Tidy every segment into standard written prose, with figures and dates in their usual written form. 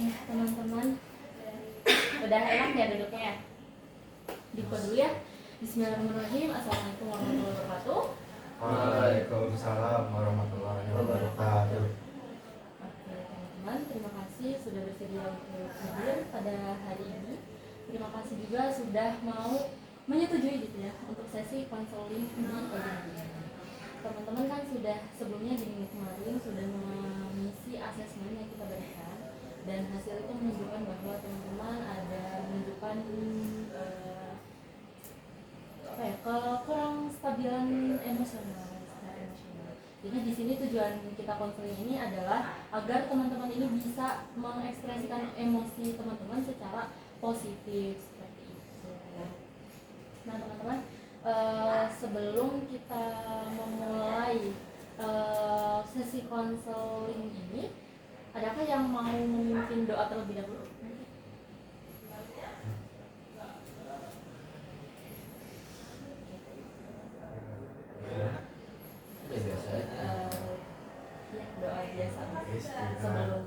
Teman-teman, udah enak ya duduknya ya? Diko dulu ya. Bismillahirrahmanirrahim. Assalamualaikum warahmatullahi wabarakatuh. Waalaikumsalam warahmatullahi wabarakatuh. Oke teman-teman, terima kasih sudah bersedia untuk hadir pada hari ini. Terima kasih juga sudah mau menyetujui gitu ya untuk sesi konseling di pagi ini. Teman-teman kan sudah sebelumnya di minggu kemarin sudah mengisi asesmen yang kita berikan, dan hasil itu menunjukkan bahwa teman-teman ada menunjukkan kurang stabilan emosional. Jadi di sini tujuan kita konseling ini adalah agar teman-teman ini bisa mengekspresikan emosi teman-teman secara positif seperti itu. Nah teman-teman, sebelum kita memulai sesi konseling ini, adakah yang mau memimpin doa terlebih dahulu? Doa biasa sebelum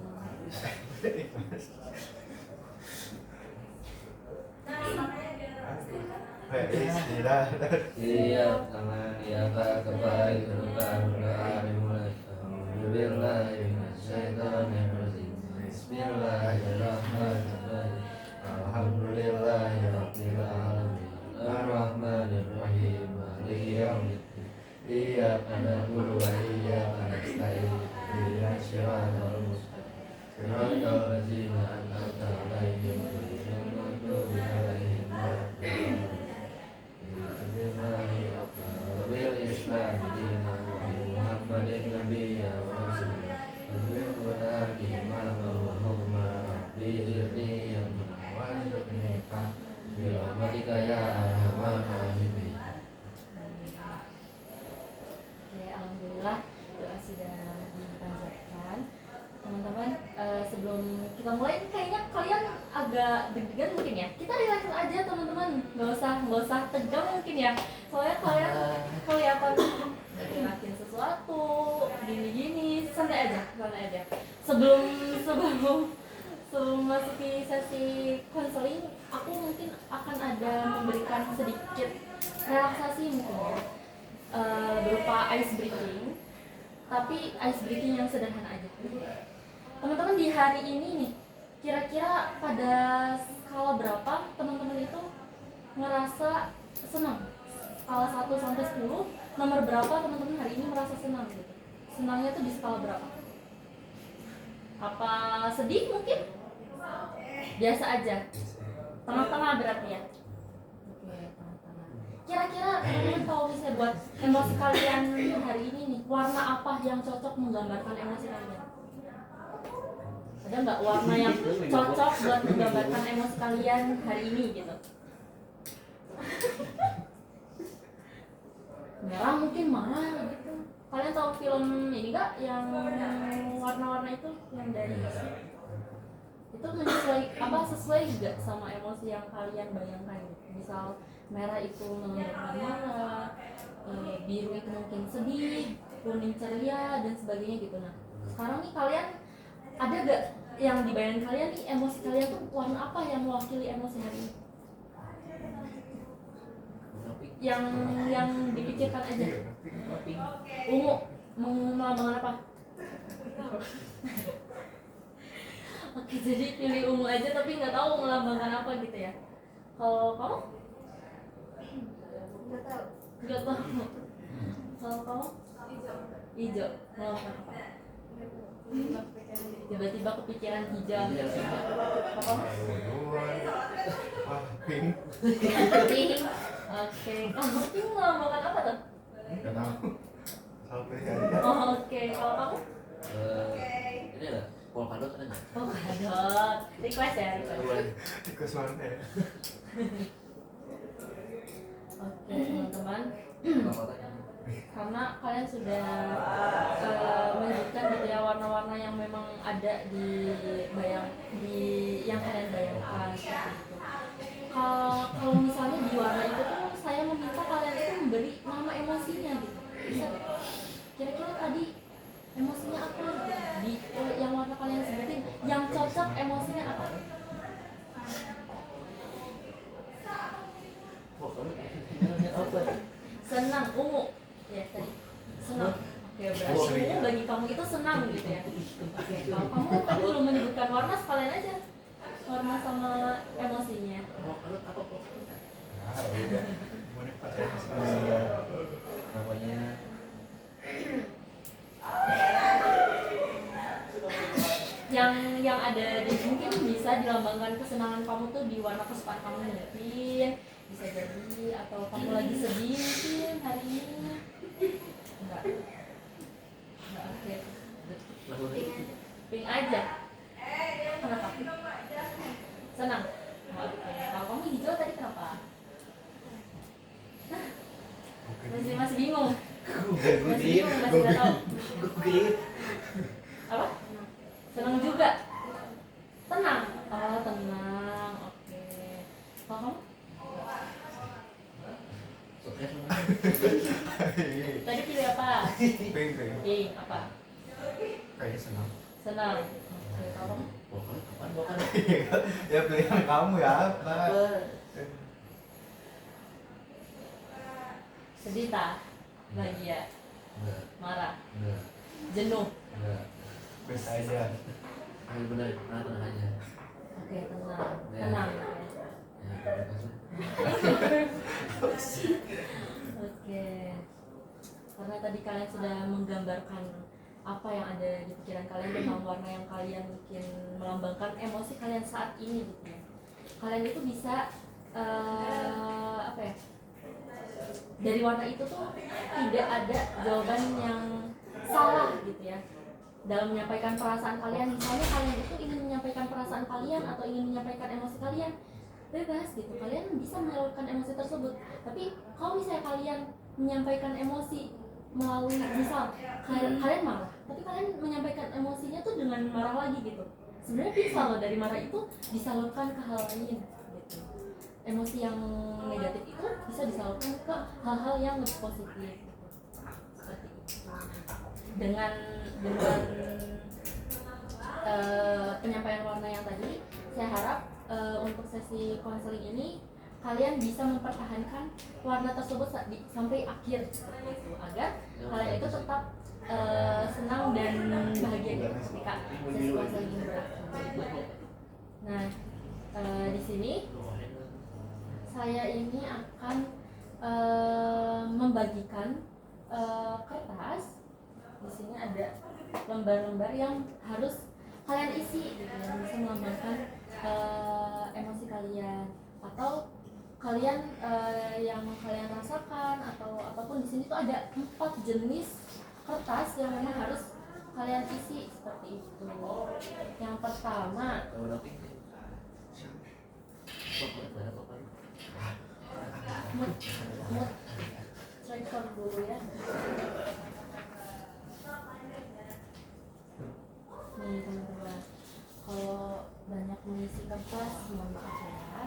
Iya, tangan di atas kembali ke depan berdoa dimulai. Bismillahirrahmanirrahim. Bismillahirrahmanirrahim. Alhamdulillahirabbil alamin. Arrahmanirrahim. Maliki yaumiddin. Iyyaka na'budu wa iyyaka nasta'in. Ihdinas siratal mustaqim. Siratal ladzina an'amta 'alaihim ghairil maghdubi 'alaihim waladdallin. Bil Islam dinan wa Muhammadin nabiyya wa rasulah. Bil Qur'an imam wa hukma bi irni wa warzuqni bi rahmatika ya arhamar rahimin. Oke, alhamdulillah doa sudah dipanjatkan. Teman-teman, sebelum kita mulai kayaknya kalian agak deg-degan mungkin ya. Kita relax aja teman-teman, nggak usah tegang mungkin ya. Soalnya kalian kelihatan ngelakuin sesuatu gini-gini, santai aja. Sebelum masuki sesi konseling, aku mungkin akan ada memberikan sedikit relaksasi mungkin ya. Berupa ice breathing, tapi ice breathing yang sederhana aja. Teman-teman di hari ini nih, kira-kira pada skala berapa teman-teman itu ngerasa senang? Skala 1 sampai 10, nomor berapa teman-teman hari ini merasa senang gitu? Senangnya tuh di skala berapa? Apa sedih mungkin? Biasa aja. Tengah-tengah berarti ya? Oke, tengah-tengah. Kira-kira teman-teman kalau misalnya buat emosi kalian hari ini nih, warna apa yang cocok menggambarkan emosi kalian? Ada nggak warna yang cocok buat menggambarkan emosi kalian hari ini gitu? Merah mungkin marah gitu. Kalian tahu film ini nggak yang warna-warna itu yang dari itu sesuai juga sama emosi yang kalian bayangkan gitu. Misal merah itu menggambarkan marah, biru itu mungkin sedih, kuning ceria dan sebagainya gitu. Nah sekarang nih kalian ada gak yang dibayangkan kalian nih emosi kalian tuh warna apa yang mewakili emosi hari ini? Yang dipikirkan aja. Ungu melambangkan apa? Oke, jadi pilih ungu aja tapi nggak tahu melambangkan apa gitu ya. Kalau kamu? Nggak tahu. Kalau kamu? Hijau. Melambangkan apa? Tiba-tiba kepikiran hijau. Apa? Pink. Pink. Oke. Kamu pink melambangkan apa tuh? Nggak tahu. Sampai Oh, oke. Kalau kamu? Ini lah, polkadot kan aja. Oh, kadot. Request ya, request. ikut suara ya. Oke, teman-teman. Karena kalian sudah menunjukkan gitu ya warna-warna yang memang ada di yang kalian bayangkan seperti itu. Kalau misalnya di warna itu tuh saya meminta kalian itu memberi nama emosinya gitu. Bisa kira-kira tadi emosinya apa gitu di yang warna kalian sebutin yang cocok emosi kamu itu senang gitu ya. Oke, kalau kamu tadi belum menyebutkan warna, sekalian aja warna sama emosinya. Nah, udah. Mau dipakai Namanya yang ada di mungkin bisa dilambangkan kesenangan kamu tuh di warna kesukaan kamu mungkin bisa jadi, atau kamu lagi sedih mungkin hari ini. Enggak, oke. Pink aja. Kenapa? Senang. Oke. Kalau kamu hijau tadi kenapa? Masih bingung. Masih bingung, masih nggak tahu. Apa? Senang juga. Tenang. Oh, tenang. Oke. Kalau kamu? Tadi pilih apa? pink. Pink. Apa? Kayaknya senang. Senang. Oke. Kalau kamu? bukan. Ya pilihan kamu ya apa? Sedih tak? Bahagia? Enggak, Marah? enggak, Jenuh? enggak. Biasa aja. Ayo benar, tenang aja. Oke, tenang. Tenang. Ya, terima kasih. Oke. Karena tadi kalian sudah menggambarkan apa yang ada di pikiran kalian tentang warna yang kalian mungkin melambangkan emosi kalian saat ini gitu ya. Kalian itu bisa apa ya? Dari warna itu tuh tidak ada jawaban yang salah gitu ya dalam menyampaikan perasaan kalian. Misalnya kalian itu ingin menyampaikan perasaan kalian atau ingin menyampaikan emosi kalian, bebas gitu, kalian bisa menyalurkan emosi tersebut. Tapi kalau misalnya kalian menyampaikan emosi melalui misal kalian marah, tapi kalian menyampaikan emosinya tuh dengan marah lagi gitu, sebenarnya bisa loh dari marah itu disalurkan ke hal lain gitu. Emosi yang negatif itu bisa disalurkan ke hal-hal yang lebih positif gitu. Seperti itu. Dengan penyampaian warna yang tadi, saya harap untuk sesi konseling ini kalian bisa mempertahankan warna tersebut sampai akhir seperti itu, agar kalian itu tetap senang dan bahagia gitu ketika sesi konseling ini berakhir. Nah, di sini saya ini akan membagikan kertas. Di sini ada lembar-lembar yang harus kalian isi gitu, yang bisa melambangkan emosi kalian atau kalian yang kalian rasakan atau apapun. Di sini tuh ada 4 jenis kertas yang memang harus kalian isi seperti itu. Yang pertama, mood tracker dulu ya. Nih teman-teman, kalau banyak mengisi kertas mohon maaf ya.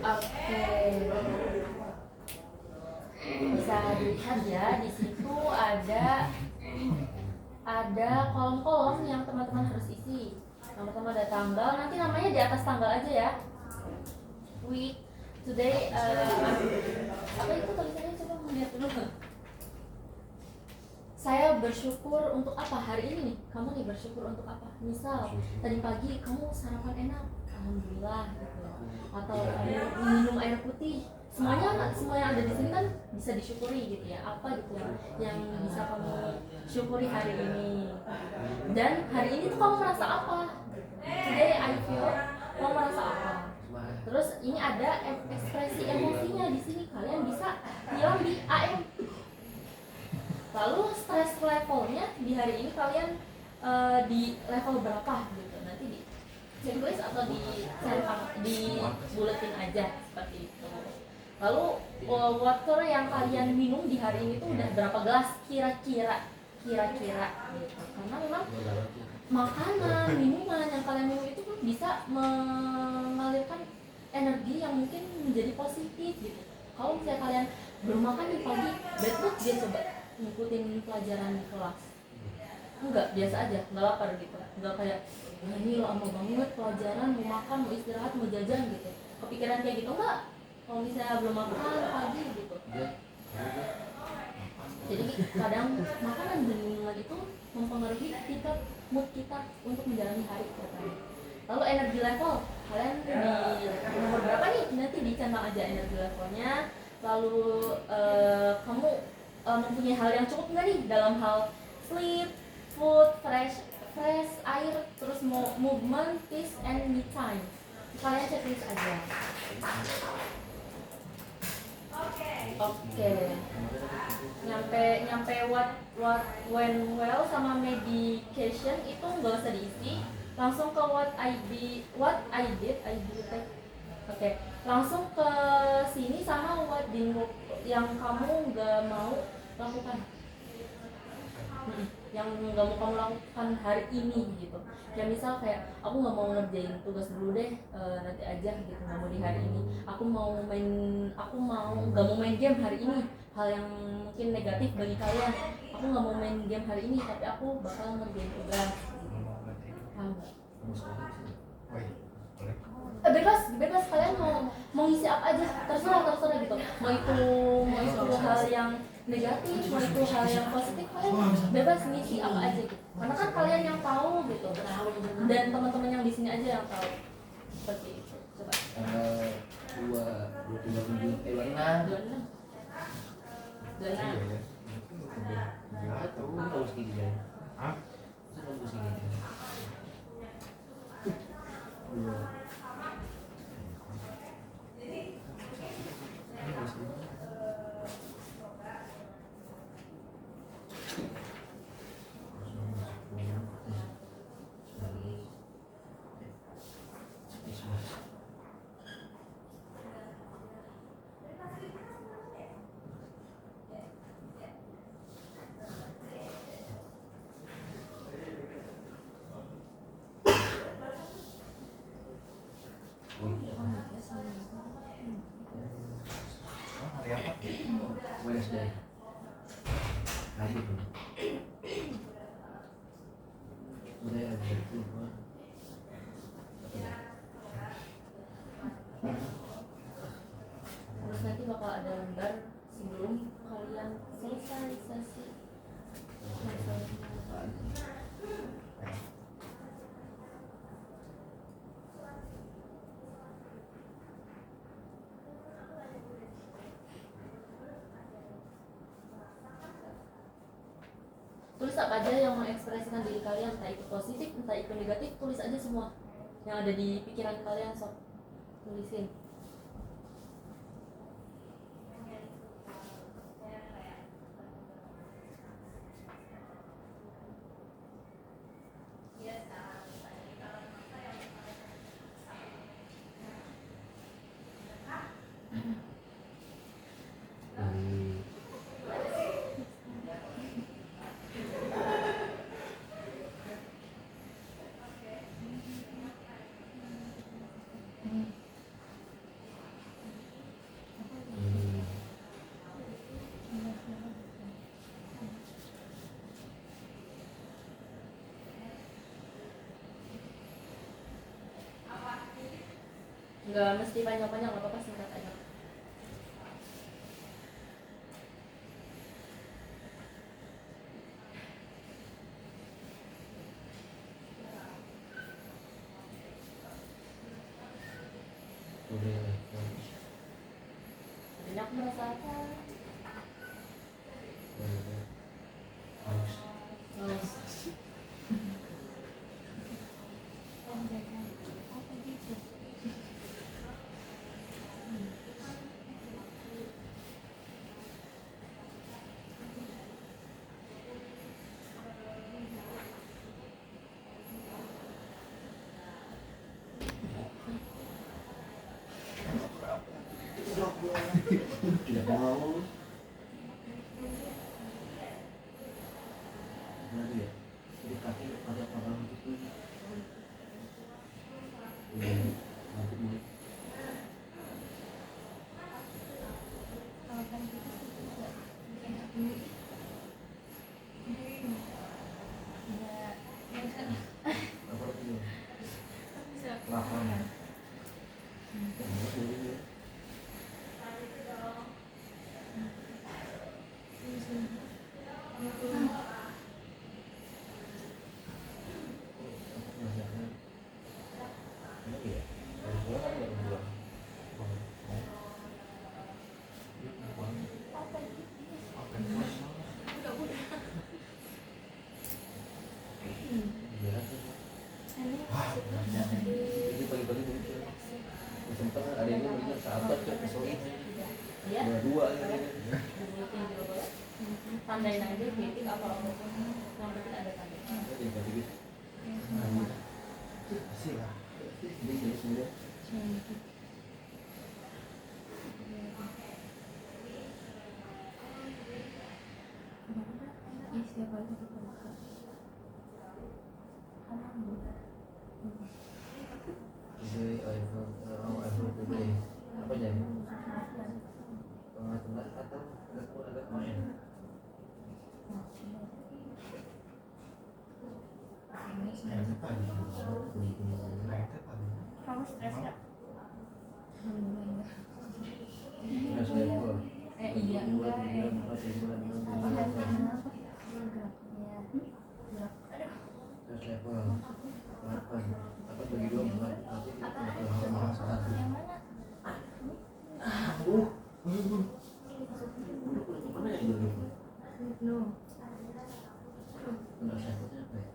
Oke, bisa dilihat ya, di situ ada kolom-kolom yang teman-teman harus isi. Yang pertama ada tanggal, nanti namanya di atas tanggal aja ya. Week, today, apa itu tulisannya, coba melihat dulu. Saya bersyukur untuk apa hari ini nih? Kamu nih bersyukur untuk apa? Misal tadi pagi kamu sarapan enak, alhamdulillah gitu. Atau kamu minum air putih. Semua yang ada di sini kan bisa disyukuri gitu ya. Apa gitu yang bisa kamu syukuri hari ini? Dan hari ini tuh kamu merasa apa? Today I feel, kamu merasa apa? Terus ini ada ekspresi emosinya di sini, kalian bisa bilang di AM. Lalu stress levelnya di hari ini kalian di level berapa gitu? Nanti di checklist atau di buletin aja seperti itu. Lalu water yang kalian minum di hari ini tuh udah berapa gelas kira-kira gitu. Karena memang makanan, minuman yang kalian minum itu tuh bisa mengalirkan energi yang mungkin menjadi positif gitu. Kalau misalnya kalian belum makan di pagi, bad mood dia coba ngikutin pelajaran di kelas. Enggak, biasa aja, enggak lapar gitu. Enggak kayak, wah ini lama banget pelajaran, mau makan, mau istirahat, mau jajan gitu. kepikiran kayak gitu nggak? Kalau misalnya belum makan pagi gitu. Ya, Jadi kadang makanan dan minuman itu mempengaruhi kita, mood kita untuk menjalani hari katanya. Lalu energi level, kalian di nomor berapa nih? Nanti dicentang aja energi levelnya. Lalu kamu mempunyai hal yang cukup nggak nih dalam hal sleep, food, fresh air, terus movement, peace, and me time. Kalian checklist aja. Oke. Nyampe what went well sama medication itu nggak usah diisi, langsung ke what I did. Oke. Langsung ke sini sama what didn't work, yang kamu nggak mau lakukan. Yang nggak mau kamu lakukan hari ini gitu. Ya misal kayak aku nggak mau ngerjain tugas dulu deh, nanti aja gitu, nggak mau di hari ini. Aku nggak mau main game hari ini. Hal yang mungkin negatif bagi kalian. Aku nggak mau main game hari ini, tapi aku bakal ngerjain tugas. Paham nggak? Woi, boleh. Bebas kalian mau ngisi apa aja, terserah gitu. Mau itu hal yang negatif, mau itu hal yang positif, kalian bebas ngisi apa aja gitu. Karena kan kalian yang tahu gitu, dan teman-teman yang di sini aja yang tahu. Seperti itu. Coba. Tanggal 26 Iya, ya. Gila tuh. Tahu segini ya. Hah? Tahu segini. Dua. Oh, hari apa? Wednesday. Hari itu. Udah ada itu. Terus nanti bakal ada lembar sebelum kalian selesai sesi. Tulis apa aja yang mengekspresikan diri kalian, entah itu positif, entah itu negatif, tulis aja semua yang ada di pikiran kalian, sok tulisin. Nggak mesti panjang-panjang, nggak apa-apa, singkat aja. Banyak merasa apa? Haus. Tidak mau. Nanti ya. Jadi kaki ada orang itu. Nanti ini. Apa lagi? Lapar. obat keselin ya dua gitu. dibuletin juga boleh, tandain aja kritik apa apapun yang penting ada tanda. Jadi tadi gitu. Masih lah. Jadi sudah. Today I felt today apa jadi? Tengah-tengah atau agak main? Air teh pagi. Air teh pagi. Kamu stres nggak? Stress level. Iya Buat bulan 4 bulan 6 Apa bulan kenapa? stress level 8 apa bagi 2 nanti kita level 1. Yang mana? Mana yang dulu? No. Stress levelnya apa ya?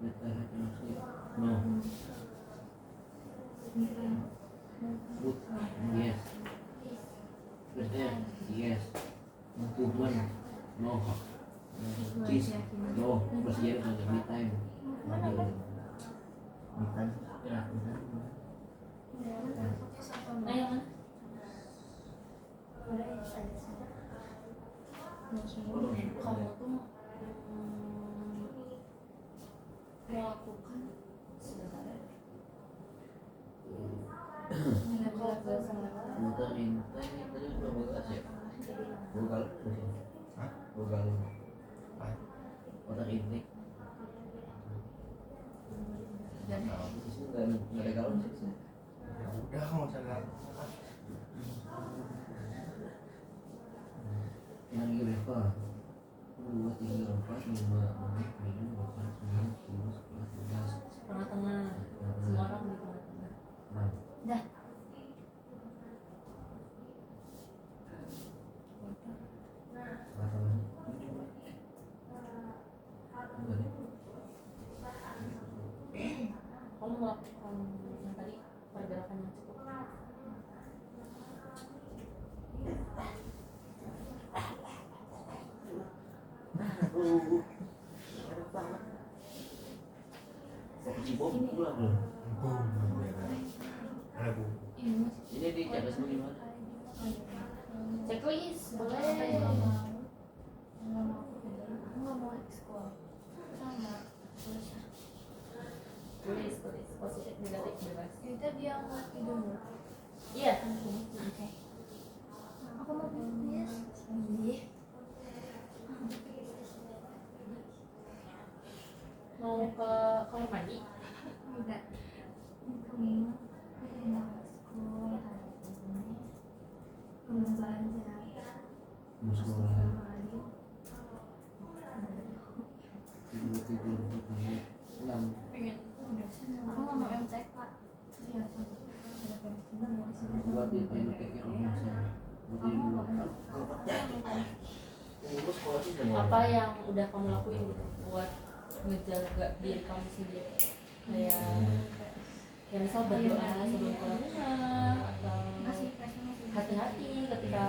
Kita no. Good. Yes. Terusnya yes. Movement. No. Cheese. No. Plus yes ada me time. Bukan. Ya. nah yang mana kamu tuh melakukan sebentar ya. Muter intake tadi udah bahas ya. Google. Hah? Google. Apa? Muter intake. Dan Di sini nggak ada galon sih. Ya udah nggak usah galak. Yang lagi berapa? 2, 3, 4, 5, 6, 7, 8, 9, 10, 11, 12, tengah-tengah semua orang di tengah-tengah 6. Dah. kamu melakukan yang tadi pergerakan yang cukup Bom pulang belum? Ada bu. Ini di checklist bagaimana? checklist boleh Nggak mau ekskul. Sama. tulis positif negatif bebas Kita dia nggak tidur. iya Oke. Aku mau pipis. Iya. mau ke kamar mandi Enggak. Kamu mau ekskul hari ini. Kamu belajar. Mau sekolah. Sama adik. Tidur 6. pengen Aku nggak mau MTK. Iya. Ada pengen mau di sini. Buat itu yang kayak rumah saya. Buat ini dulu. Kalau ngurus sekolah sih udah apa yang udah kamu lakuin gitu buat ngejaga diri kamu sendiri kayak ya misal berdoa sebelum keluar rumah atau Masih masih. hati-hati ketika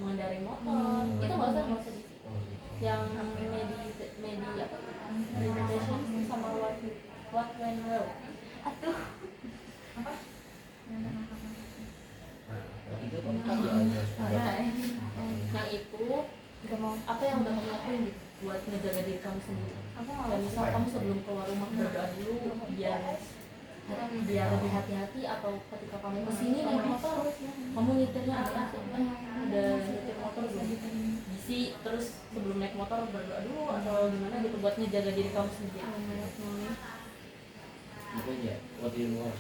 mengendarai motor itu nggak usah di yang meditation sama what went well Atuh. Apa? itu kan ada yang itu Udah mau. apa yang udah kamu lakuin gitu buat ngejaga diri kamu sendiri Aku nggak dan mau. misal kamu sebelum keluar rumah berdoa dulu biar lebih hati-hati atau ketika kamu kesini naik motor kamu nyetirnya hati-hati udah nyetir motor belum bisi terus sebelum naik motor berdoa dulu atau gimana gitu buat ngejaga diri kamu sendiri itu aja buat di luar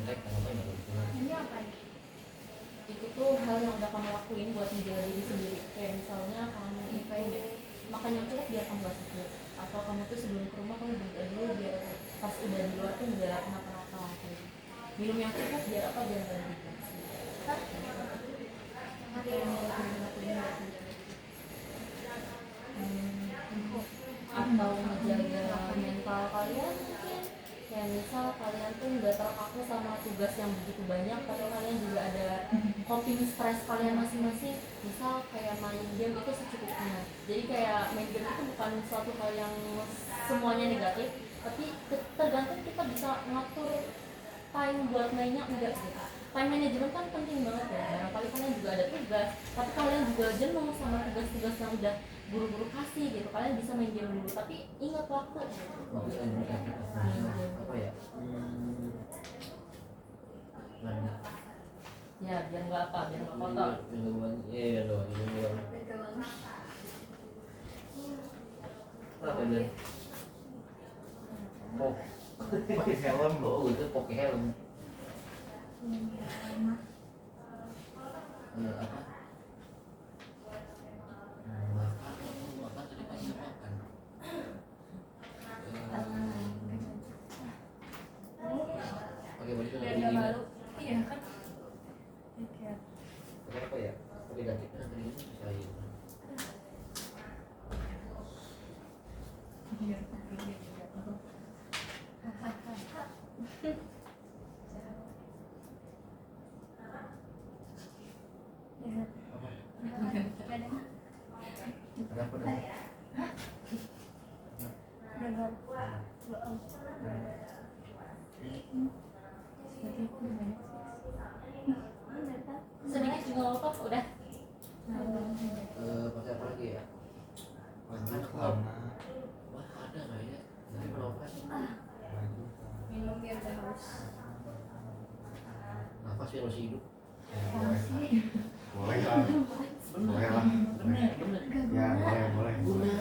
entek apa nggak boleh Ini apa? itu tuh hal yang udah kamu lakuin buat menjaga diri sendiri kayak misalnya kamu makan yang cukup biar kamu gak sakit atau kamu tuh sebelum ke rumah kamu berdoa dulu biar pas udah di luar tuh nggak kenapa-napa kayak minum yang cukup biar apa biar gak dehidrasi Ada yang mau atau menjaga mental kalian mungkin kayak misal kalian tuh nggak terpaku sama tugas yang begitu banyak, tapi kalian juga ada coping stres kalian masing-masing. Misal kayak main game itu secukupnya. Jadi kayak main game itu bukan suatu hal yang semuanya negatif, tapi tergantung kita bisa ngatur time buat mainnya enggak gitu. Time management kan penting banget ya. Barangkali kalian juga ada tugas, tapi kalian juga jenuh sama tugas-tugas yang udah buru-buru kasih gitu. Kalian bisa main game dulu, tapi ingat waktu gitu. Maksudnya negatif apa ya? Mandi. Ya biar nggak apa, biar nggak kotor. Iya dong, ini dong. Apa ini? Oh, pakai helm. oh itu pakai helm. Apa? Makan tadi pagi makan. Pakai baju Biar ini. nggak malu. Iya kan. Pakai apa ya? Pakai ganti kan tadi itu saya. Biar pakai juga. Ada apa dah? Sedikit juga nggak apa, udah. Pakai apa lagi ya? Baju celana. Wah ada nggak ya? Dari Novan. Baju Minum biar nggak haus. Nafas ya masih hidup. boleh lah. Boleh lah. Bener, bener. Ya boleh. Guna.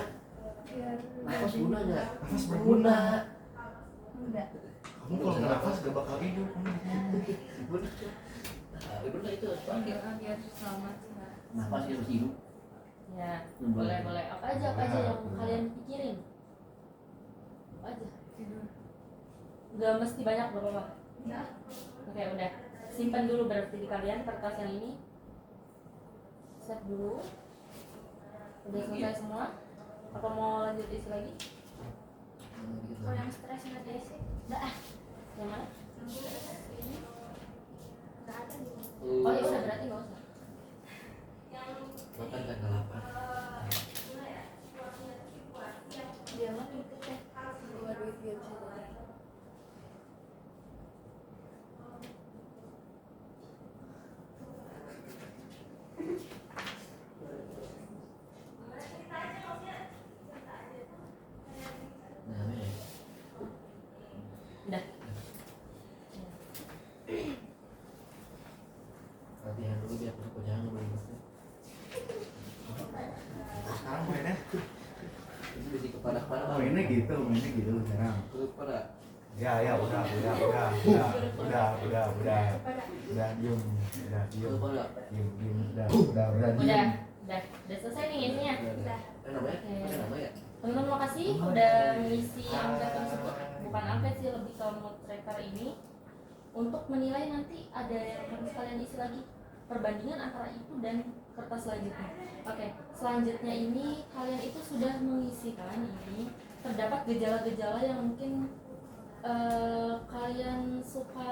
Biar Nafas guna nggak? Nafas Berguna. enggak. Kamu kalau nggak nafas gak bakal hidup. Bener. Nah, bener itu harus pakai. Biar selamat. Nafas ya masih hidup. Ya boleh. Apa aja yang kalian pikirin? Apa aja? Tidur. Nggak mesti banyak berapa. Enggak. Oke udah. Simpan dulu berarti di kalian kertas yang ini. Set dulu. Udah selesai semua. Apa mau lanjut isi lagi? Kalau yang stres nggak diisi. Udah ah. Yang mana? Ini nggak ada di sini. Oh ya udah berarti nggak usah. Makan kan nggak lapar. Dia mah itu teh keluar duit biar bisa jalan. Nah, ini. Udah. Latihan dulu biar aku jangan boleh. Sekarang mainnya. Itu jadi kepala-kepala. Mainnya gitu sekarang. Kepala. Ya udah diem Kepala. Udah selesai nih isinya. Udah. Namanya? Oke. Apa namanya? Teman-teman makasih udah mengisi angket tersebut. Bukan angket sih, lebih ke mood tracker ini untuk menilai nanti ada yang harus kalian isi lagi, perbandingan antara itu dan kertas selanjutnya. Oke, selanjutnya ini kalian itu sudah mengisikan ini terdapat gejala-gejala yang mungkin kalian suka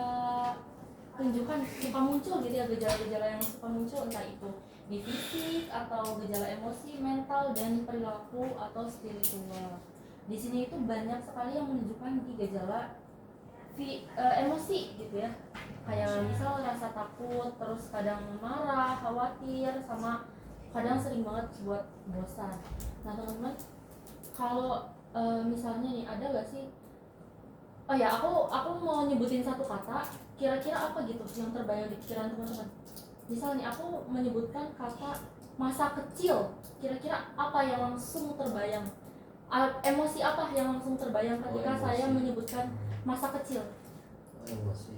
tunjukkan, suka muncul gitu ya, gejala-gejala yang suka muncul entah itu di fisik atau gejala emosi, mental, dan perilaku atau spiritual. Di sini itu banyak sekali yang menunjukkan di gejala emosi gitu ya, kayak misal rasa takut, terus kadang marah, khawatir, sama kadang sering banget buat bosan. Nah teman-teman, kalau misalnya nih ada gak sih, oh ya aku mau nyebutin satu kata, kira-kira apa gitu yang terbayang di pikiran teman-teman. Misalnya aku menyebutkan kata masa kecil, kira-kira apa yang langsung terbayang? Emosi apa yang langsung terbayang ketika saya menyebutkan masa kecil? Emosi.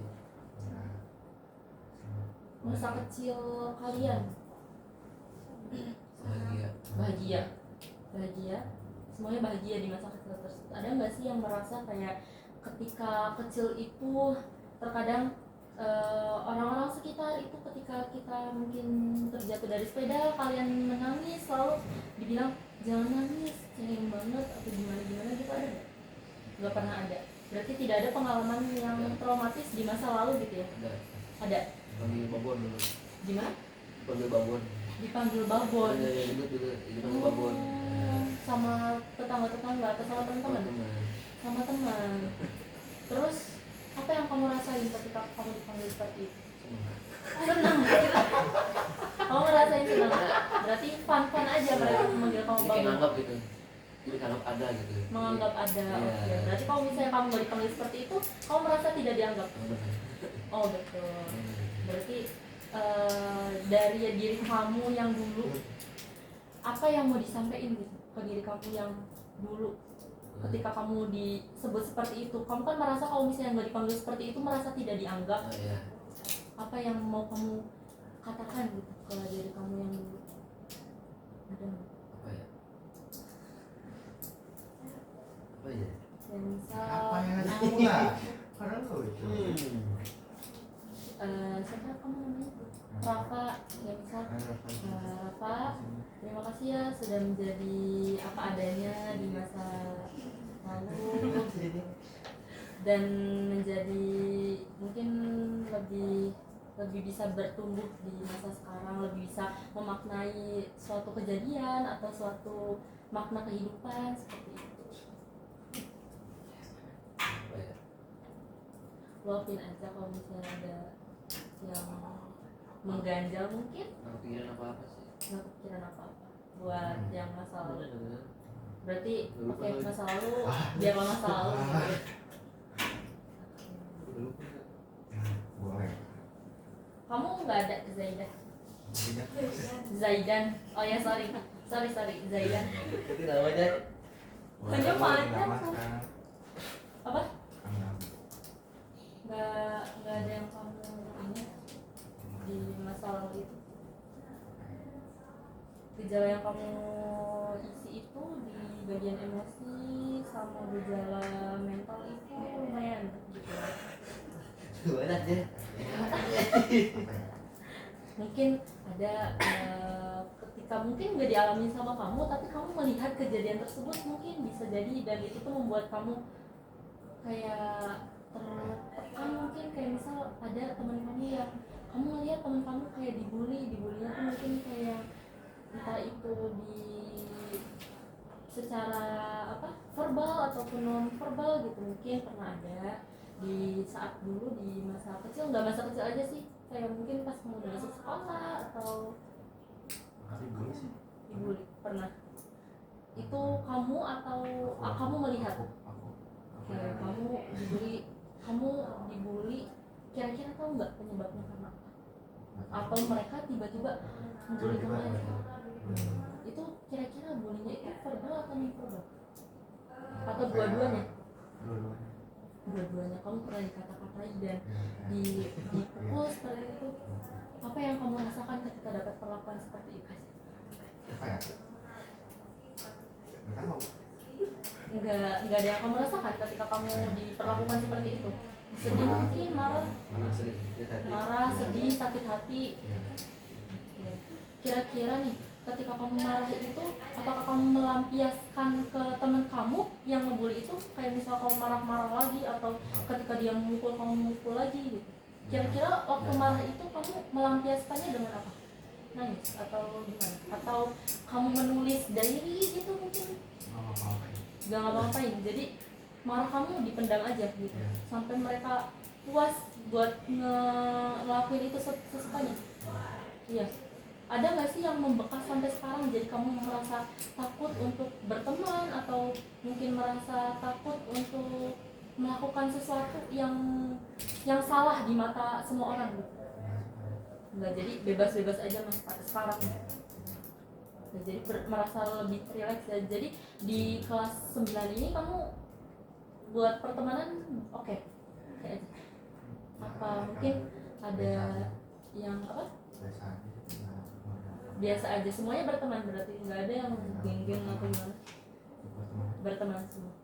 Masa kecil kalian? Bahagia. Semuanya bahagia di masa kecil tersebut. Ada nggak sih yang merasa kayak ketika kecil itu terkadang orang-orang sekitar itu ketika kita mungkin terjatuh dari sepeda, kalian menangis, selalu dibilang jangan nangis, cengeng banget atau gimana gitu, ada nggak? Nggak pernah ada. Berarti tidak ada pengalaman yang traumatis di masa lalu gitu ya? Ada. Panggil babon dulu. Gimana? Panggil babon. Dipanggil babon. Iya, ingat juga dipanggil babon. Sama tetangga-tetangga atau sama teman-teman? Sama teman. Terus apa yang kamu rasain ketika kamu dipanggil seperti itu? Senang. Kamu ngerasain senang? Berarti fun aja mereka memanggil kamu Kayak babon. nganggap gitu. Jadi nganggap ada gitu. Menganggap ada. Iya. Oke. Berarti kalau misalnya kamu nggak dipanggil seperti itu, kamu merasa tidak dianggap. Oh betul. Berarti dari diri kamu yang dulu, apa yang mau disampaikan gitu ke diri kamu yang dulu ketika kamu disebut seperti itu? Kamu kan merasa kalau misalnya nggak dipanggil seperti itu merasa tidak dianggap. Oh, iya. Apa yang mau kamu katakan gitu ke diri kamu yang dulu? Ada nggak? Apa ya? Apa ya? Dan misal Apa yang ada pula? Karena lo itu. siapa kamu namanya? Rafa. Ya misal Rafa, terima kasih ya sudah menjadi apa adanya di masa lalu dan menjadi mungkin lebih bisa bertumbuh di masa sekarang, lebih bisa memaknai suatu kejadian atau suatu makna kehidupan seperti itu. Apa ya? Luapin aja kalau misalnya ada yang mengganjal, mungkin Nggak kepikiran apa-apa sih. nggak kepikiran apa-apa buat yang masa lalu. Bener-bener. Berarti Lupa oke, lagi. masa lalu biarlah masa lalu gitu. Udah lupa nggak? Boleh. Kamu nggak ada Zaidan? Tidak. Zaidan. Oh ya sorry Zaidan. Itu namanya Hanya panjang. Makan. Apa? Kangen. Nggak ada yang kamu ini di masa lalu itu. Gejala yang kamu isi itu di bagian emosi sama gejala mental itu lumayan gitu. banyak ya. Apa ya? Mungkin ada ketika mungkin nggak dialami sama kamu tapi kamu melihat kejadian tersebut mungkin bisa jadi, dan itu tuh membuat kamu kayak tertekan. Mungkin kayak misal ada teman kamu yang kamu ngeliat teman kamu kayak dibulinya tuh mungkin kayak entah itu di secara apa verbal ataupun non verbal gitu, mungkin pernah ada di saat dulu di masa kecil, nggak masa kecil aja sih, kayak mungkin pas kamu udah masuk sekolah atau Makasih dulu sih. dibully pernah itu kamu atau kamu melihat Aku. kayak kamu dibully kira-kira tahu nggak penyebabnya karena apa, atau mereka tiba-tiba membuli kamu aja? Itu kira-kira bulinya itu verbal atau non verbal atau dua-duanya? Dua-duanya kamu pernah dikata-katai dan dipukul seperti itu. Apa yang kamu rasakan ketika dapat perlakuan seperti itu? Apa ya? Nggak tahu. Nggak ada yang kamu rasakan ketika kamu diperlakukan seperti itu? Sedih mungkin, Mana sering marah, sedih, sakit hati. Kira-kira nih ketika kamu marah itu, apakah kamu melampiaskan ke teman kamu yang ngebully itu, kayak misal kamu marah-marah lagi, atau ketika dia memukul kamu memukul lagi gitu? Kira-kira waktu marah itu kamu melampiaskannya dengan apa? Nangis atau gimana? Atau kamu menulis diary gitu mungkin? Gak ngapa-ngapain, jadi marah kamu dipendam aja gitu sampai mereka puas buat ngelakuin itu sesukanya. Iya. Ada nggak sih yang membekas sampai sekarang jadi kamu merasa takut untuk berteman atau mungkin merasa takut untuk melakukan sesuatu yang salah di mata semua orang gitu? Nggak, jadi bebas-bebas aja mas sekarang. Nah, jadi merasa lebih rileks ya. Jadi di kelas 9 ini kamu buat pertemanan oke kayak apa mungkin ada yang apa biasa aja semuanya berteman, berarti nggak ada yang geng-geng atau gimana? Berteman semua.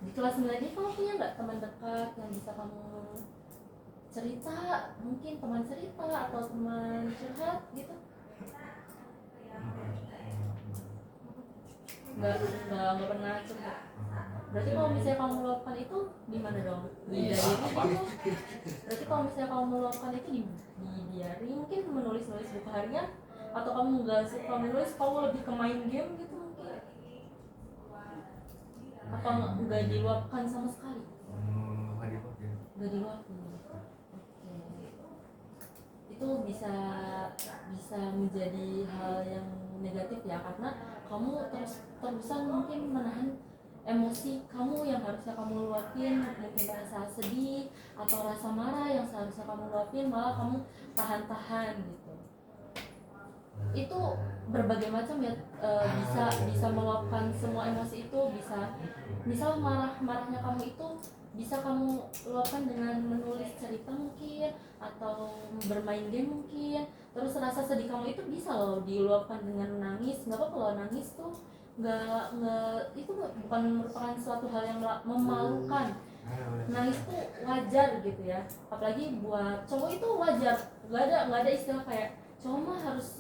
Di kelas 9 ini kamu punya nggak teman dekat yang bisa kamu cerita, mungkin teman cerita atau teman curhat gitu? Nggak pernah curhat. Berarti kalau misalnya kamu meluapkan itu di mana dong? Di diary gitu. Berarti kalau misalnya kamu meluapkan itu di diary, mungkin menulis-nulis buku harian, atau kamu nggak suka menulis, kamu lebih ke main game gitu mungkin? Apa nggak diluapkan sama sekali? Nggak diluapkan. Oke. Itu bisa menjadi hal yang negatif ya, karena kamu terusan mungkin menahan emosi kamu yang harusnya kamu luapin, mungkin rasa sedih atau rasa marah yang seharusnya kamu luapin, malah kamu tahan-tahan gitu. Itu berbagai macam ya, bisa meluapkan semua emosi itu. Bisa misal marahnya kamu itu bisa kamu luapkan dengan menulis cerita mungkin, atau bermain game mungkin. Terus rasa sedih kamu itu bisa loh diluapkan dengan nangis. Nggak apa-apa loh nangis tuh, itu bukan merupakan suatu hal yang memalukan. Nangis tuh wajar gitu ya, apalagi buat cowok itu wajar. Nggak ada istilah kayak cowok mah harus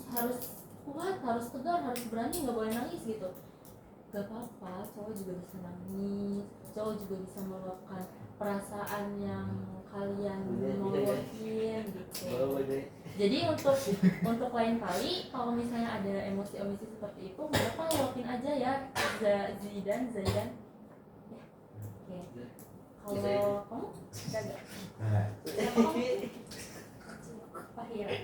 kuat, harus tegar, harus berani, nggak boleh nangis gitu. Gak apa-apa, cowok juga bisa nangis, cowok juga bisa meluapkan perasaan yang kalian mau luapin gitu. Jadi untuk lain kali kalau misalnya ada emosi-emosi seperti itu, mereka luapin aja ya, Zaidan. Ya. Oke. Kalau kamu ada gak? Fahira.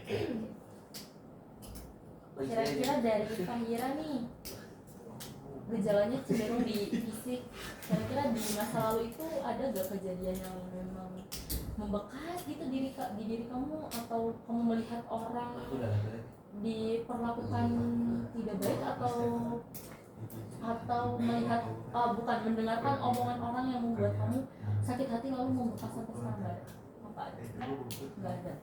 Kira-kira dari Fahira nih, gejalanya cenderung di fisik. Kira-kira di masa lalu itu ada gak kejadian yang memang membekas gitu di diri kamu, atau kamu melihat orang diperlakukan tidak baik, atau melihat mendengarkan omongan orang yang membuat kamu sakit hati lalu membekas sampai sekarang? Gak ada? Apa ada? Gak ada.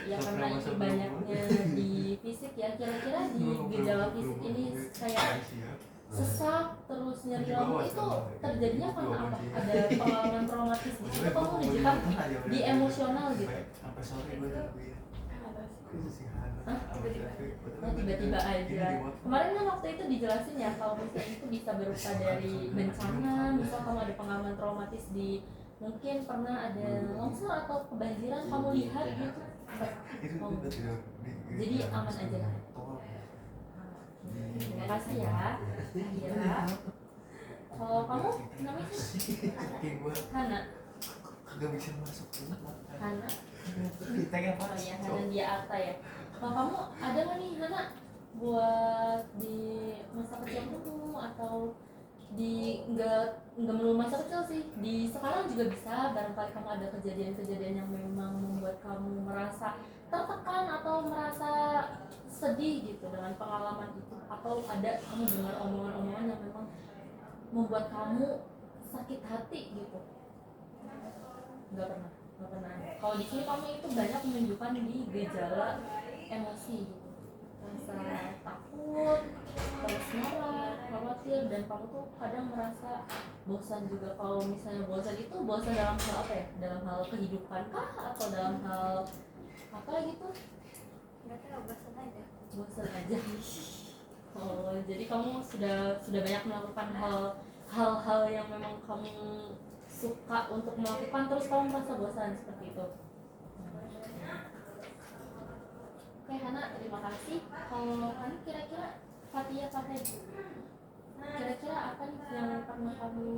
Ya karena ini banyaknya di fisik ya. Kira-kira di gejala fisik ini kayak sesak terus nyeri lambung itu terjadinya karena apa? Ada pengalaman traumatis di situ, kamu ngejebak di emosional gitu? Hah? Oh, tiba-tiba aja. Kemarin kan waktu itu dijelasin ya kalau misalnya itu bisa berupa dari bencana, misal kamu ada pengalaman traumatis di, mungkin pernah ada longsor atau kebanjiran kamu lihat gitu. Jadi aman aja. Terima kasih ya. Akhirnya. Kalau kamu namanya Hana. Gak bisa masuk. Hana. Kita Oh iya, Hana dia Arta ya. Kalau kamu ada nggak nih Hana buat di masa kecil kamu, atau di nggak melulu masa kecil sih, di sekarang juga bisa, barangkali kamu ada kejadian-kejadian yang memang membuat kamu merasa tertekan atau merasa sedih gitu dengan pengalaman itu, atau ada kamu dengar omongan-omongan yang memang membuat kamu sakit hati gitu? Nggak pernah. Kalau di sini kamu itu banyak menunjukkan di gejala emosi gitu, rasa takut, terus marah, khawatir, dan kamu tuh kadang merasa bosan juga. Kalau misalnya bosan itu bosan dalam hal apa ya? Dalam hal kehidupan kah, atau dalam hal apa gitu? Nggak tahu, bosan aja. Bosan aja. Oh, jadi kamu sudah banyak melakukan hal-hal yang memang kamu suka untuk melakukan, terus kamu merasa bosan seperti itu. Oke Hana, terima kasih. Kalau kamu kira-kira Fatia kira-kira apa nih yang pernah kamu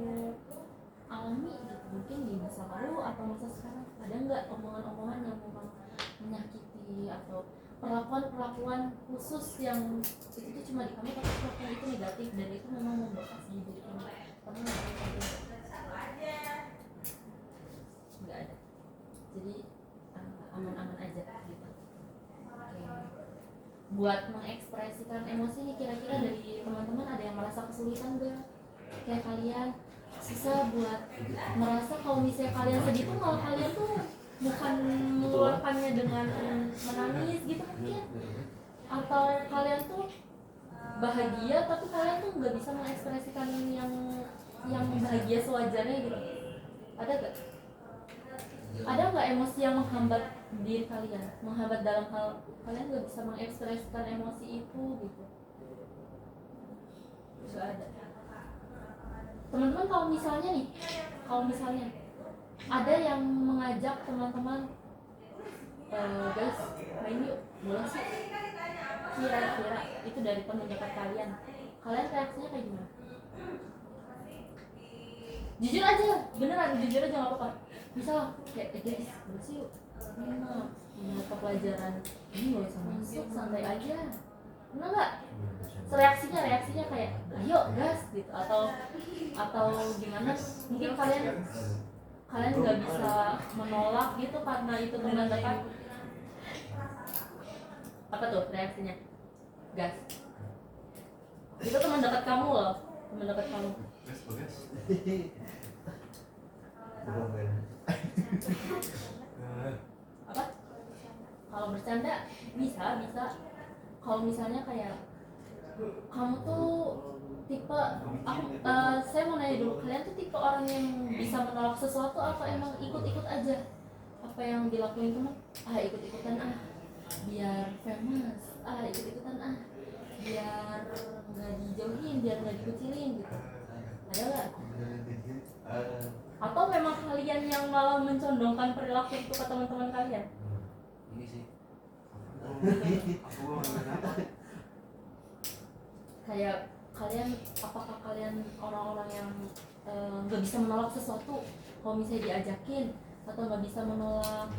alami gitu, mungkin di masa lalu atau masa sekarang? Ada nggak omongan-omongan yang memang menyakiti, atau perlakuan khusus yang itu tuh cuma di kamu, tapi perlakuan itu negatif dan itu memang membekas di diri kamu? Kamu nggak ada. Jadi aman-aman aja gitu. Buat mengekspresikan emosi nih, kira-kira dari teman-teman ada yang merasa kesulitan gak? Kayak kalian susah buat merasa kalau misalnya kalian sedih tuh, malah kalian tuh bukan mengeluarkannya dengan menangis gitu mungkin, atau kalian tuh bahagia tapi kalian tuh nggak bisa mengekspresikan yang bahagia sewajarnya gitu? Ada gak? Ada nggak emosi yang menghambat diri kalian, menghambat dalam hal kalian nggak bisa mengekspresikan emosi itu gitu? Nggak ada. teman-teman kalau misalnya ada yang mengajak teman-teman, guys main yuk bola sih, kira-kira itu dari teman dekat kalian reaksinya kayak gimana? Jujur aja, beneran jujur aja nggak apa-apa. Misal kayak guys bola sih yuk, ini mah mata pelajaran ini nggak usah masuk, santai aja, pernah nggak? Reaksinya kayak ayo gas gitu, atau gimana? Mungkin kalian nggak bisa menolak gitu karena itu teman dekat. Apa tuh reaksinya? Gas. Itu teman dekat kamu loh, teman dekat kamu. Apa? Kalau bercanda bisa. Kalau misalnya kayak kamu tuh tipe saya mau nanya dulu, kalian tuh tipe orang yang bisa menolak sesuatu apa emang ikut-ikut aja? Apa yang dilakuin teman? Ikut-ikutan biar famous, ikut-ikutan biar nggak dijauhin, biar nggak dikucilin gitu. Ada nggak? Atau memang kalian yang malah mencondongkan perilaku itu ke teman-teman kalian? Ini sih. Kayak apakah kalian orang-orang yang nggak bisa menolak sesuatu kalau misalnya diajakin, atau nggak bisa menolak,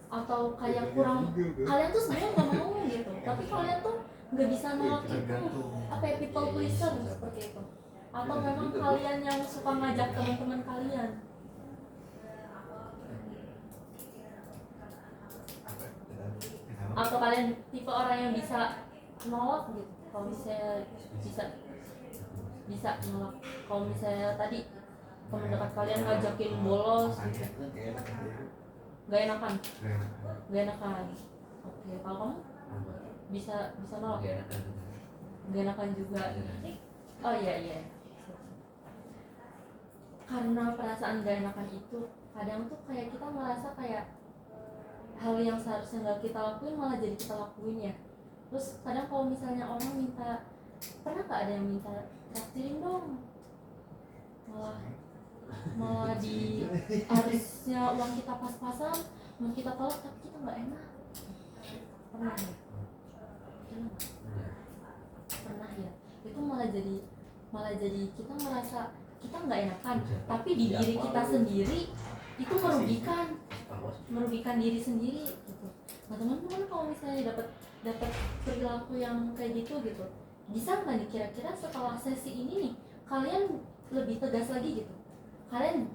atau kayak kalian tuh sebenarnya nggak mau gitu, tapi kalian tuh nggak bisa nolak itu, apa ya, people pleaser seperti itu, atau memang kalian yang suka ngajak teman-teman kalian? Atau kalian tipe orang yang bisa nolak gitu? Kalau misalnya bisa nolak. Kalau misalnya tadi teman dekat kalian ngajakin bolos gitu, gak enakan. Oke, kalau kamu bisa nolak? Gak enakan juga. Oh iya. Karena perasaan gak enakan itu, kadang tuh kayak kita merasa kayak hal yang seharusnya nggak kita lakuin malah jadi kita lakuin ya. Terus kadang kalau misalnya orang minta, pernah nggak ada yang minta traktirin dong, malah di harusnya uang kita pas-pasan mau kita tolak tapi kita nggak enak. Pernah ya? Itu malah jadi kita merasa kita nggak enakan, tapi di diri kita sendiri itu merugikan diri sendiri gitu. Nah teman-teman kalau misalnya dapat perilaku yang kayak gitu, bisa nggak nih kira-kira setelah sesi ini nih kalian lebih tegas lagi gitu? Kalian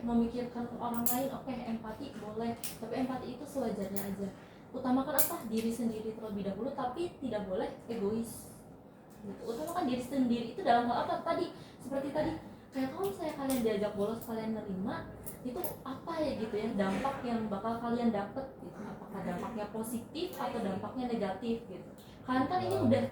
memikirkan orang lain, empati boleh, tapi empati itu sewajarnya aja. Utamakan diri sendiri terlebih dahulu, tapi tidak boleh egois gitu. Utamakan diri sendiri itu dalam hal apa tadi? Seperti tadi, kayak kalau misalnya kalian diajak bolos, kalian nerima, itu apa ya gitu ya, dampak yang bakal kalian dapet gitu. Apakah dampaknya positif atau dampaknya negatif gitu. Kalian kan ini udah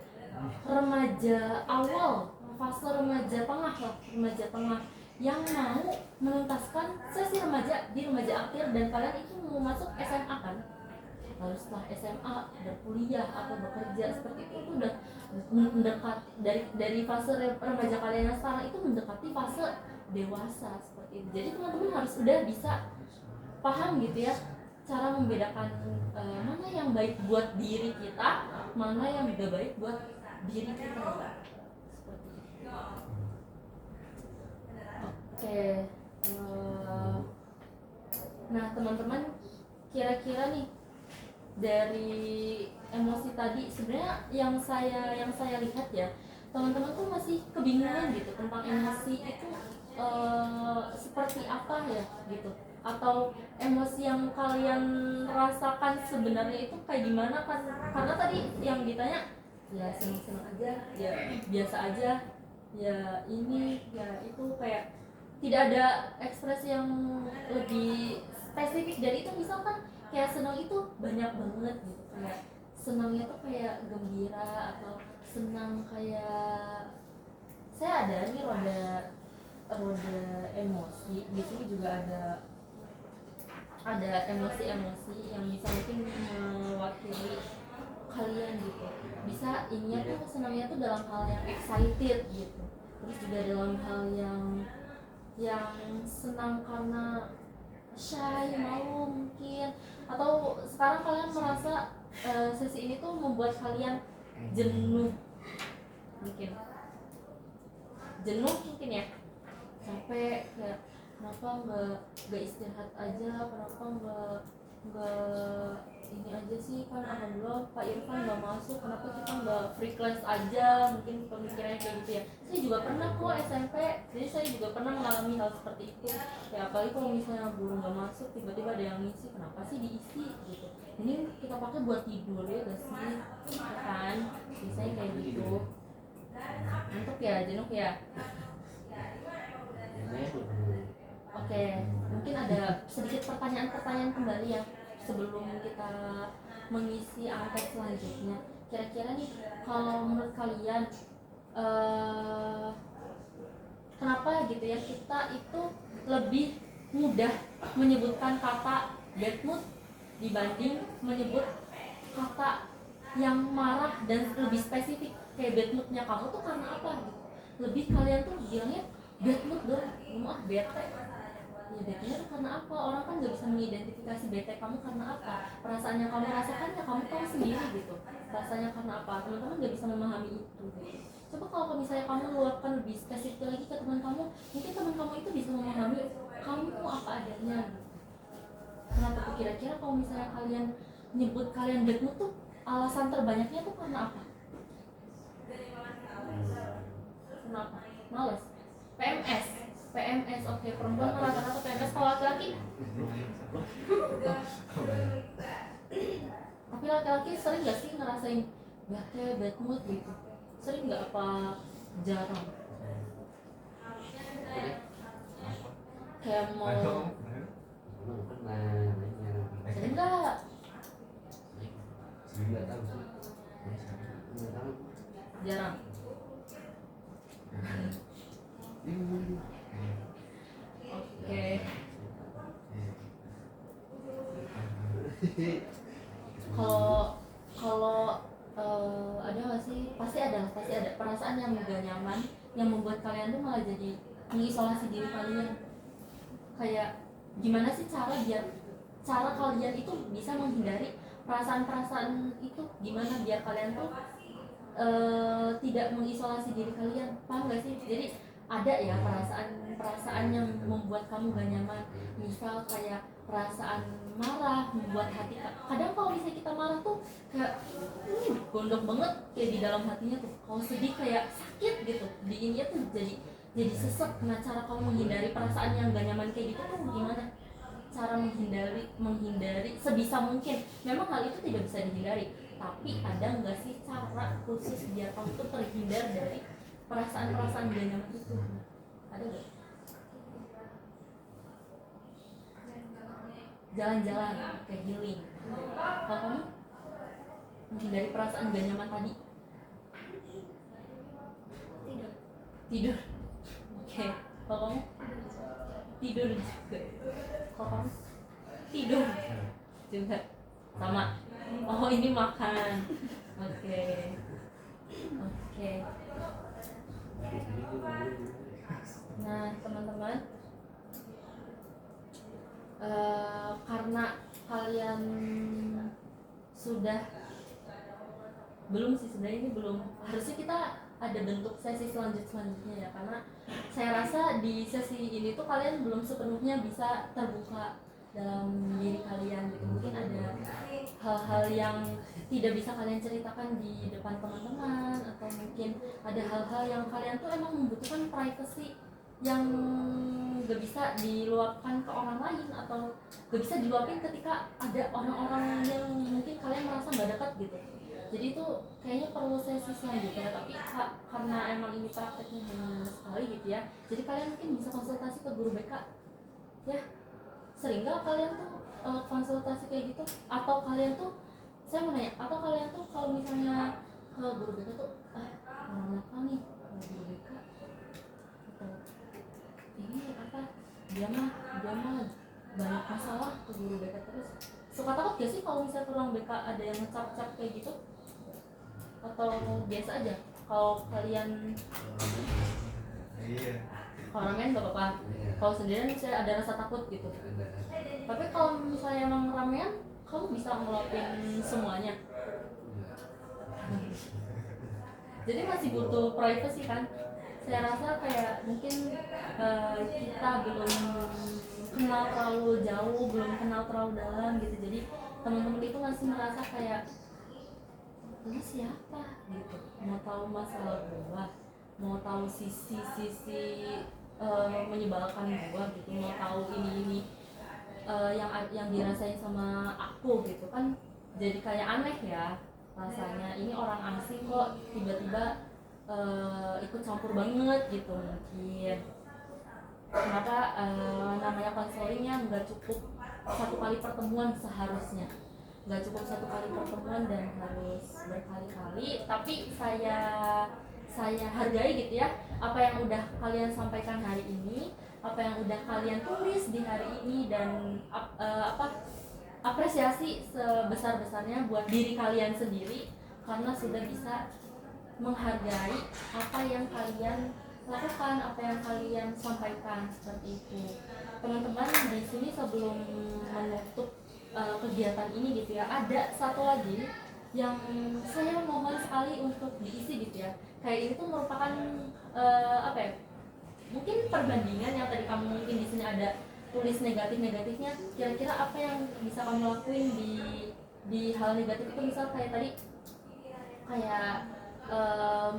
remaja awal, fase remaja tengah yang mau menuntaskan sesi remaja di remaja akhir, dan kalian itu mau masuk SMA kan. Lalu setelah SMA berkuliah atau bekerja seperti itu udah mendekati dari fase remaja kalian yang sekarang itu mendekati fase dewasa seperti itu. Jadi teman-teman harus udah bisa paham gitu ya, cara membedakan mana yang baik buat diri kita, mana yang tidak baik buat diri kita. Seperti itu. Oke. Nah teman-teman, kira-kira nih dari emosi tadi, sebenarnya yang saya lihat ya, teman-teman tuh masih kebingungan gitu tentang emosi itu seperti apa ya gitu, atau emosi yang kalian rasakan sebenarnya itu kayak gimana kan? Karena tadi yang ditanya ya senang-senang aja, ya biasa aja, ya ini ya itu, kayak tidak ada ekspresi yang lebih spesifik dari itu. Misalkan kayak senang itu banyak banget gitu, kayak senangnya tuh kayak gembira, atau senang kayak saya ada nih roda emosi. Di sini juga ada emosi-emosi yang bisa mungkin mewakili kalian gitu. Bisa ininya tuh senangnya tuh dalam hal yang excited gitu, terus juga dalam hal yang senang karena shy, malu mungkin, atau sekarang kalian merasa sesi ini tuh membuat kalian jenuh mungkin ya, sampai kayak kenapa nggak istirahat aja, kenapa nggak ini aja sih, kan alhamdulillah Pak Irfan nggak masuk, kenapa kita nggak free class aja, mungkin pemikirannya kayak gitu ya. Saya juga pernah kok SMP, jadi saya juga pernah mengalami hal seperti itu ya, apalagi kalau misalnya guru nggak masuk tiba-tiba ada yang ngisi, kenapa sih diisi gitu, ini kita pakai buat tidur ya gak sih, ya kan, biasanya kayak gitu. Untuk ya, jenuh ya. Oke, mungkin ada sedikit pertanyaan-pertanyaan kembali ya sebelum kita mengisi angket selanjutnya. Kira-kira nih, kalau menurut kalian kenapa gitu ya kita itu lebih mudah menyebutkan kata bad mood dibanding menyebut kata yang marah dan lebih spesifik, kayak bad moodnya kamu tuh karena apa gitu. Lebih kalian tuh bilangnya bad mood dong, mah bete. Ya bete-nya tuh karena apa? Orang kan nggak bisa mengidentifikasi bete kamu karena apa. Perasaan yang kamu rasakan ya kamu tahu sendiri gitu. Rasanya karena apa? Teman-teman nggak bisa memahami itu gitu. Coba kalau misalnya kamu meluapkan lebih spesifik lagi ke teman kamu, mungkin teman kamu itu bisa memahami kamu apa adanya gitu. Kenapa tuh kira-kira kalau misalnya kalian nyebut kalian bad mood tuh alasan terbanyaknya tuh karena apa? Kenapa? Males? PMS, oke, perempuan rata-rata PMS, kalau laki-laki? Tapi laki-laki sering gak sih ngerasain bete, bad mood gitu? Sering gak apa jarang? Kayak mau sering gak? Jarang? Oke. Kalau ada nggak sih, pasti ada perasaan yang gak nyaman yang membuat kalian tuh malah jadi mengisolasi diri kalian. Kayak gimana sih cara kalian itu bisa menghindari perasaan-perasaan itu, gimana biar kalian tuh tidak mengisolasi diri kalian, paham gak sih? Jadi ada ya perasaan yang membuat kamu gak nyaman, misal kayak perasaan marah membuat hati, kadang kalau misalnya kita marah tuh kayak gondok banget kayak di dalam hatinya tuh, kalau sedih kayak sakit gitu, dinginnya tuh jadi sesek. Nah, cara kamu menghindari perasaan yang gak nyaman kayak gitu tuh gimana? Cara menghindari sebisa mungkin, memang hal itu tidak bisa dihindari, tapi ada nggak sih cara khusus biar kamu tuh terhindar dari perasaan-perasaan gak nyaman itu? Ada nggak? Jalan-jalan, kayak healing. Kalau kamu menghindari perasaan gak nyaman tadi? Tidur. Oke. Kalau kamu? Tidur juga. Kalau kamu? Tidur juga. Sama. Oh, ini makan. Oke. Nah, teman-teman, karena kalian sudah belum sih, sebenarnya ini belum, harusnya kita ada bentuk sesi selanjutnya ya, karena saya rasa di sesi ini tuh kalian belum sepenuhnya bisa terbuka dalam diri kalian gitu. Mungkin ada hal-hal yang tidak bisa kalian ceritakan di depan teman-teman, atau mungkin ada hal-hal yang kalian tuh emang membutuhkan privacy yang gak bisa diluapkan ke orang lain, atau gak bisa diluapin ketika ada orang-orang yang mungkin kalian merasa gak dekat gitu. Jadi itu kayaknya perlu sesi selanjutnya, tapi karena emang ini prakteknya hanya sekali gitu ya, jadi kalian mungkin bisa konsultasi ke guru BK ya. Sering gak kalian tuh konsultasi kayak gitu? Atau kalian tuh, saya mau nanya, atau kalian tuh kalau misalnya ke guru BK tuh orang nakal nih guru BK, atau ini apa, dia mah banyak masalah ke guru BK terus. Suka takut gak sih kalau misalnya ke ruang BK ada yang ngecap-cap kayak gitu? Atau biasa aja kalau kalian? Iya. Kalau ramean nggak apa-apa. Iya. Kalau sendirian saya ada rasa takut gitu. Ada. Tapi kalau misalnya emang ramean, kamu bisa ngelakuin semuanya. Jadi masih butuh privacy kan. Saya rasa kayak mungkin kita belum kenal terlalu jauh, belum kenal terlalu dalam gitu. Jadi teman-teman itu masih merasa kayak lu siapa gitu, mau tahu masalah gua, mau tahu sisi-sisi menyebalkan gua gitu, mau tahu ini yang dirasain sama aku gitu kan. Jadi kayak aneh ya rasanya, ini orang asing kok tiba-tiba ikut campur banget gitu. Mungkin kenapa namanya konselingnya nggak cukup satu kali pertemuan, seharusnya nggak cukup satu kali pertemuan dan harus berkali-kali. Tapi saya hargai gitu ya, apa yang udah kalian sampaikan hari ini, apa yang udah kalian tulis di hari ini, dan apresiasi sebesar-besarnya buat diri kalian sendiri karena sudah bisa menghargai apa yang kalian lakukan, apa yang kalian sampaikan, seperti itu. Teman-teman di sini sebelum menutup kegiatan ini gitu ya, ada satu lagi yang saya mohon sekali untuk diisi gitu ya. Kayak ini tuh merupakan apa ya? Mungkin perbandingan yang tadi kamu mungkin di sini ada tulis negatifnya. Kira-kira apa yang bisa kamu lakuin di hal negatif itu? Misal kayak tadi kayak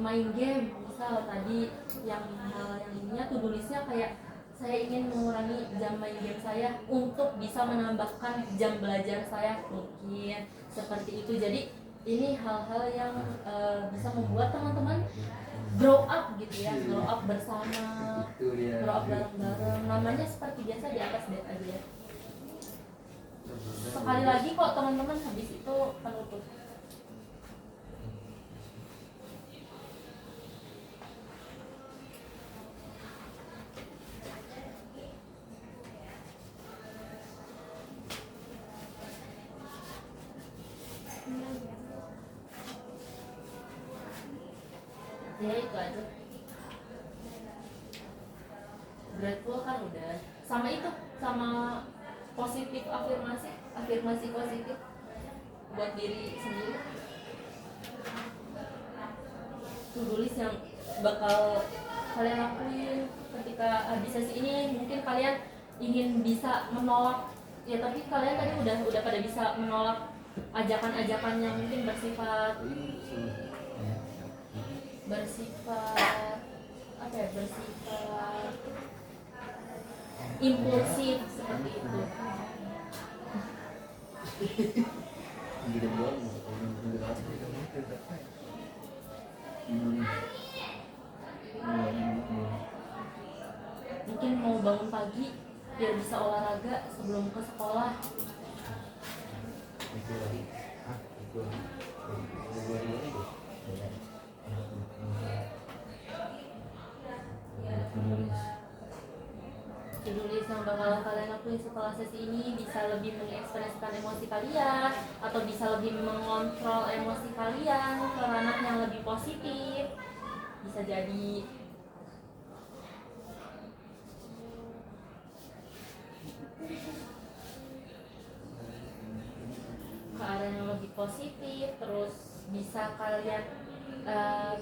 main game, misal tadi yang hal yang ininya tuh tulisnya kayak saya ingin mengurangi jam main game saya untuk bisa menambahkan jam belajar saya, mungkin seperti itu. Jadi ini hal-hal yang bisa membuat teman-teman grow up gitu ya, grow up bersama, Itu dia. grow up bareng-bareng. Namanya seperti biasa di atas bed aja ya. Sekali lagi kok teman-teman, habis itu penutup. Ya itu aja. Grateful kan udah. Sama itu, sama positif afirmasi positif buat diri sendiri. To-do list yang bakal kalian lakuin ketika habis sesi ini. Mungkin kalian ingin bisa menolak ya, tapi kalian tadi udah pada bisa menolak ajakan-ajakan yang mungkin bersifat apa ya, bersifat impulsif seperti itu. Gitu doang. Mungkin mau bangun pagi biar bisa olahraga sebelum ke sekolah. Itu lagi. Itu lagi. Tulis yang bakal kalian lakuin setelah sesi ini bisa lebih mengekspresikan emosi kalian, atau bisa lebih mengontrol emosi kalian ke ranah yang lebih positif. Bisa jadi ke arah yang lebih positif. Terus bisa kalian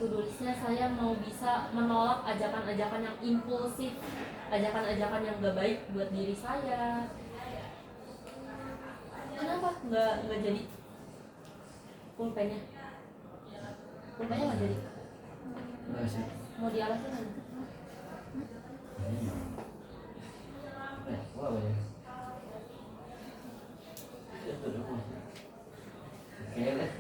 to-do listnya, saya mau bisa menolak ajakan-ajakan yang impulsif, ajakan-ajakan yang gak baik buat diri saya. Kenapa nggak jadi pulpennya nggak jadi? Masih. Mau dialasin aja. Wah, ya. Oke lah.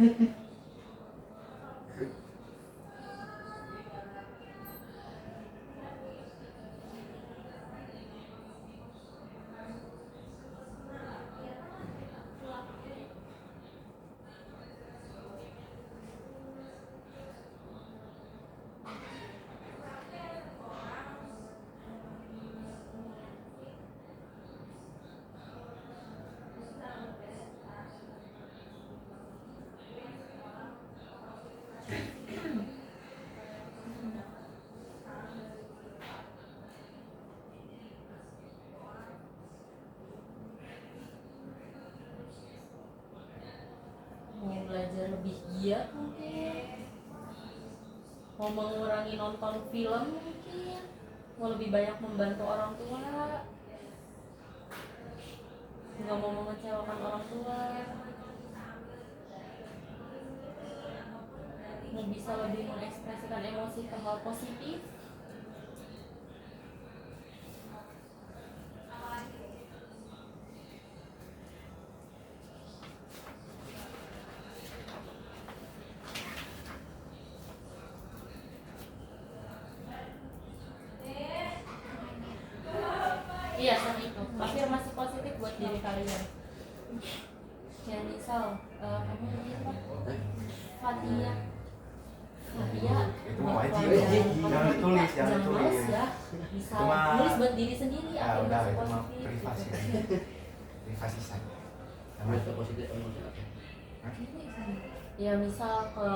belajar lebih giat mungkin, mau mengurangi nonton film mungkin, mau lebih banyak membantu orang tua, nggak mau mengecewakan orang tua, mau bisa lebih mengekspresikan emosi ke hal positif. Iya, sama itu. Afirmasi positif buat diri kalian. Ya misal, kamu ini apa? Fatia. Fatia. Itu buat wajib, pelajaran jangan kamu ditulis, kita, jangan males ditulis. ya. Misal, Cuma- tulis buat diri sendiri. Ya udah, afirmasi itu mah positif, privasi. gitu. Privasi saya. Sama Berita positif emosi apa? Ya misal ke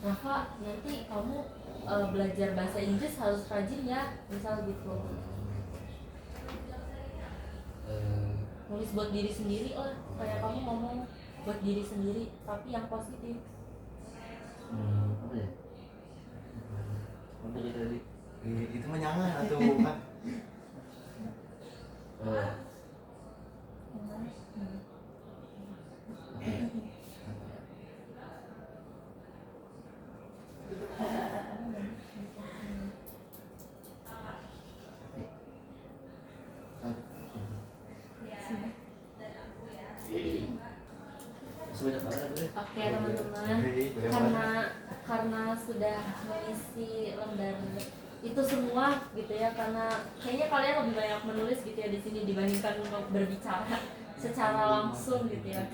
Rafa, nanti kamu belajar bahasa Inggris harus rajin ya, misal gitu. Nulis buat diri sendiri lah, kayak kamu ngomong buat diri sendiri tapi yang positif. Apa ya? Apa tadi? itu menyangan atau kan? Sebanyak mana boleh? Oke teman-teman, karena sudah mengisi lembar itu semua gitu ya, karena kayaknya kalian lebih banyak menulis gitu ya di sini dibandingkan berbicara secara langsung gitu ya.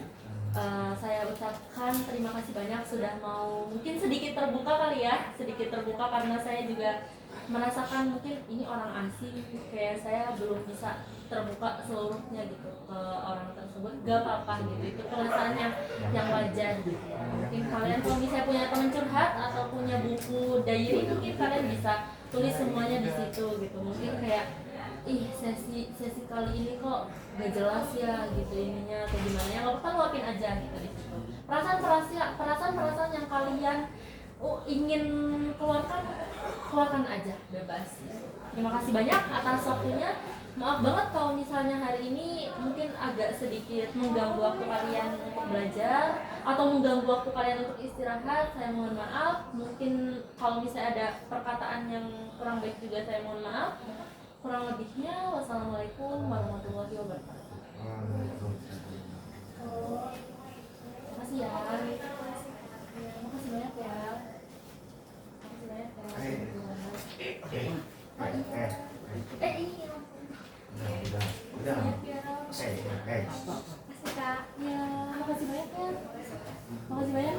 Saya ucapkan terima kasih banyak sudah mau mungkin sedikit terbuka kali ya, sedikit terbuka karena saya juga merasakan mungkin ini orang asing, kayak saya belum bisa terbuka seluruhnya gitu ke orang tersebut. Gak apa-apa gitu, itu keresahan yang wajar gitu ya. Mungkin kalian kalau misalnya punya teman curhat atau punya buku diary, mungkin kalian bisa tulis semuanya di situ gitu. Mungkin kayak sesi kali ini kok gak jelas ya gitu ininya atau gimana ya, nggak apa-apa, luapin aja gitu di situ. Perasaan yang kalian ingin keluarkan aja bebas. Terima kasih banyak atas waktunya. Maaf banget kalau misalnya hari ini mungkin agak sedikit mengganggu waktu kalian untuk belajar atau mengganggu waktu kalian untuk istirahat. Saya mohon maaf. Mungkin kalau misalnya ada perkataan yang kurang baik juga saya mohon maaf. Kurang lebihnya wassalamualaikum warahmatullahi wabarakatuh. Makasih ya. Makasih banyak ya. Makasih banyak ya. Ini Udah. Makasih Kak. Ya, makasih banyak ya. Makasih banyak